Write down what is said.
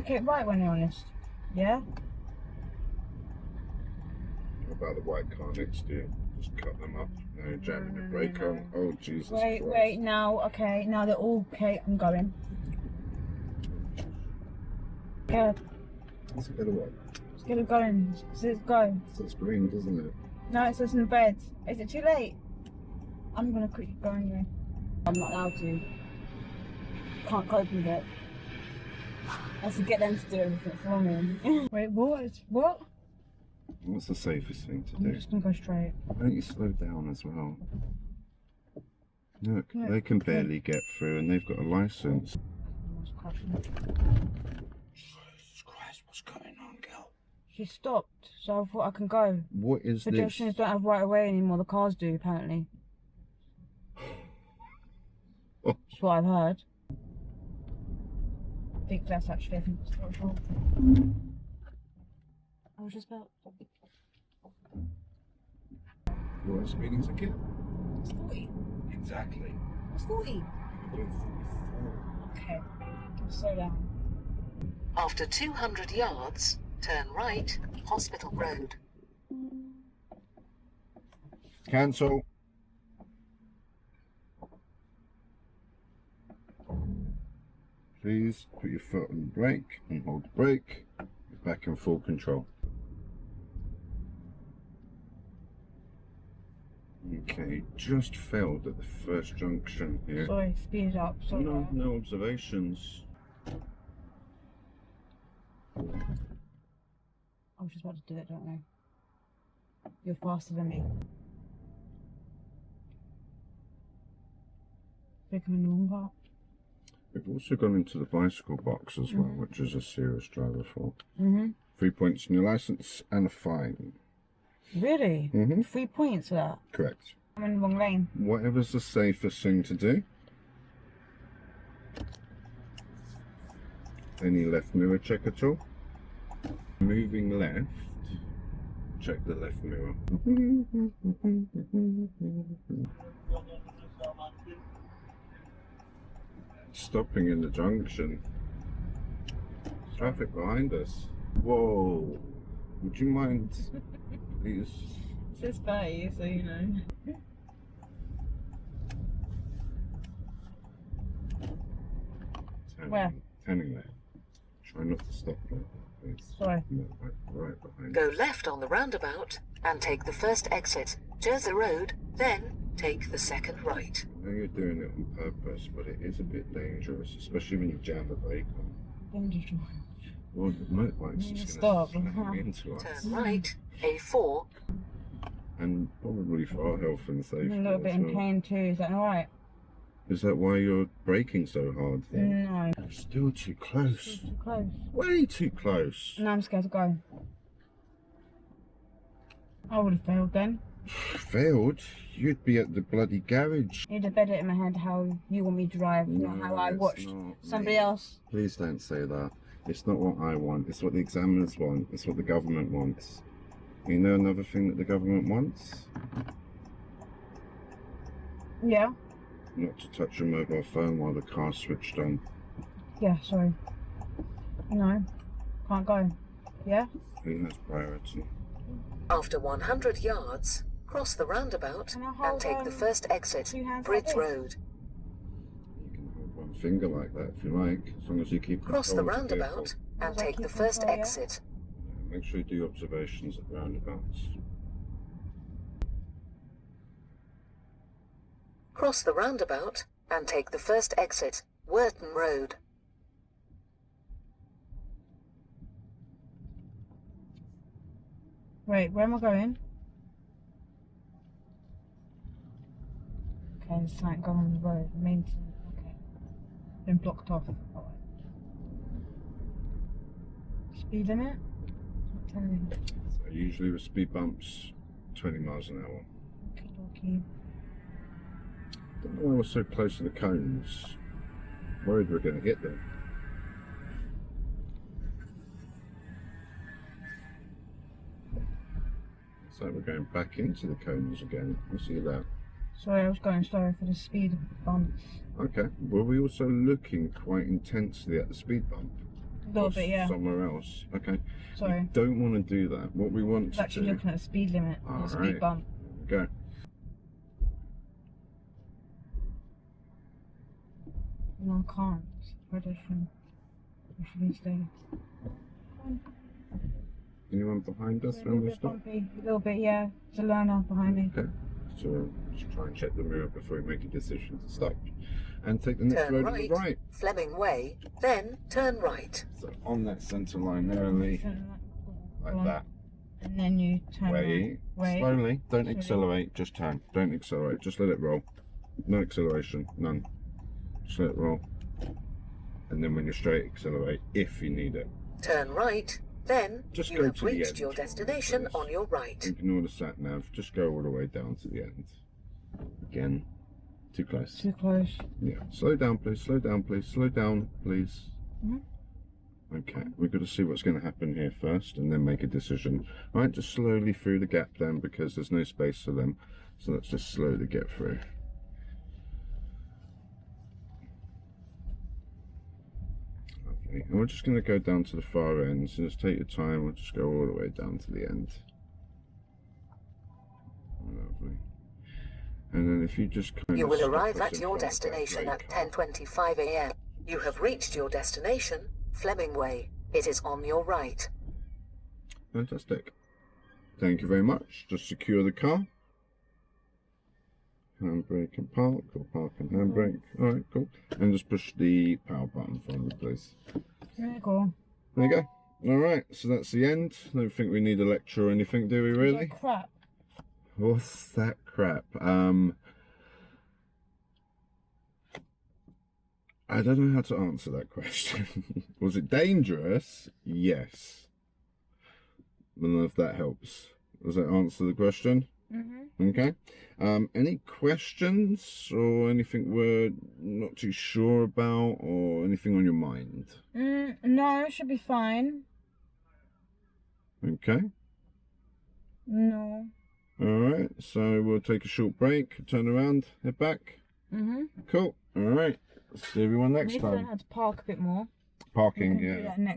make it right when you're honest. Yeah? What about the white car next to you? Just cut them up. Now you're jamming the brake on. Oh, Jesus Wait, Christ. wait, now, okay, now they're all okay, I'm going. Yeah, Let's get away. let's get it going. Let's go. It says green, doesn't it? No, it says in red. Is it too late? I'm gonna quickly go anyway. I'm not allowed to. Can't cope with it. I have to get them to do everything for me. Wait, what? What? What's the safest thing to I'm do? just gonna go straight. Why don't you slow down as well? Look, they can barely get through and they've got a license. Jesus Christ, what's going on, girl? She stopped, so I thought I can go. What is this? Pedestrians don't have right of way anymore, the cars do apparently. Oh. That's what I've heard. I think that's actually, I think it's not wrong. I was just about... You want a speeding ticket? It's 40. Exactly. It's 40. You're doing 44. Okay, slow down. After 200 yards, turn right, Hospital Road. Cancel. Please put your foot on the brake and hold the brake. You're back in full control. Okay, just failed at the first junction here. Sorry, speed it up. Sorry. No observations. I was just about to do it, don't I? You're faster than me. Taking longer. We've also gone into the bicycle box as well, which is a serious driver fault. 3 points in your license and a fine. Really? 3 points for that? Correct. I'm in the wrong lane. Whatever's the safest thing to do. Any left mirror check at all? Moving left, check the left mirror. Stopping in the junction. Traffic behind us. Whoa. Would you mind, please? It says 30, so you know. Where? Turning left. Try not to stop there, please. Sorry. No, right behind Go us. left on the roundabout and take the first exit, Jersey Road, then take the second right. I know you're doing it on purpose, but it is a bit dangerous, especially when you jam the brake on. Dangerous. Well, the motorbike's just Stop. going to slam into us. Turn right, A4. And probably for our health and safety. I'm a little bit as in well. pain too, is that alright? Is that why you're braking so hard then? No. You're still too close. Too close. Way too close. Now I'm scared to go. I would have failed then. Failed? You'd be at the bloody garage. You'd have better it in my head how you want me to drive, not how I it's watched not, somebody mate. else. Please don't say that. It's not what I want. It's what the examiners want. It's what the government wants. You know another thing that the government wants? Yeah. Not to touch your mobile phone while the car's switched on. Yeah, sorry. No. Can't go. Yeah? Who has priority? After 100 yards, cross the roundabout Can I and hold, take the first exit, 2 hands Bridge like this? Road. You can hold one finger like that if you like, as long as you keep Cross the control of the vehicle. roundabout and As I take the keep first control, yeah? exit. Make sure you do observations at roundabouts. Cross the roundabout and take the first exit, Wharton Road. Wait, where am I going? Okay, there's something going on the road. Maintenance. Okay. Been blocked off. Alright. Speed limit? Not telling me. So usually with speed bumps, 20 miles an hour. Okie Don't know why we're so close to the cones. Worried we're going to hit them. It's like we're going back into the cones again. You see that? Sorry, I was going slow for the speed bumps. Okay. Were we also looking quite intensely at the speed bump? A little bit, yeah. somewhere else. Okay. Sorry. We don't want to do that. What we want It's to actually do... looking at the speed limit. All The speed right. bump. Go. No, I can't. Pedestrian. I should stay. Anyone behind us A when little we bit stop? bumpy. A little bit, yeah. There's a learner behind me. Okay. So just try and check the mirror before we make a decision to stop. And take the next Turn road on right, the right. Fleming Way, then turn right. So on that centre line early, like that. And then you turn Wait. right. Slowly. Don't accelerate. Just turn. Don't accelerate. Just let it roll. No acceleration. None. Just let it roll. And then when you're straight, accelerate if you need it. Turn right, then Just you go have to the reached end. your destination on your right. Ignore the sat nav. Just go all the way down to the end. Again. Too close. Too close. Yeah. Slow down, please. Slow down, please. Slow down, please. Okay. We've got to see what's going to happen here first and then make a decision. All right. Just slowly through the gap then because there's no space for them. So let's just slowly get through. Lovely. And we're just going to go down to the far end. So just take your time. We'll just go all the way down to the end. Lovely. And then if you just kind You of will stop arrive us at in your front of that destination red at car. 10:25 a.m. You have reached your destination, Fleming Way. It is on your right. Fantastic. Thank you very much. Just secure the car. Handbrake and park, or park and handbrake. Alright, cool. And just push the power button for me, please. There you go. There you go. Alright, so that's the end. Don't think we need a lecture or anything, do we really? Is that crap? What's that crap? I don't know how to answer that question. Was it dangerous? Yes. I don't know if that helps. Does that answer the question? Okay. Any questions or anything we're not too sure about or anything on your mind? No, it should be fine. Okay. No. Alright, so we'll take a short break, turn around, head back. Cool. Alright. See everyone next Maybe learn time. how to park a bit more. Parking, We can do yeah. that next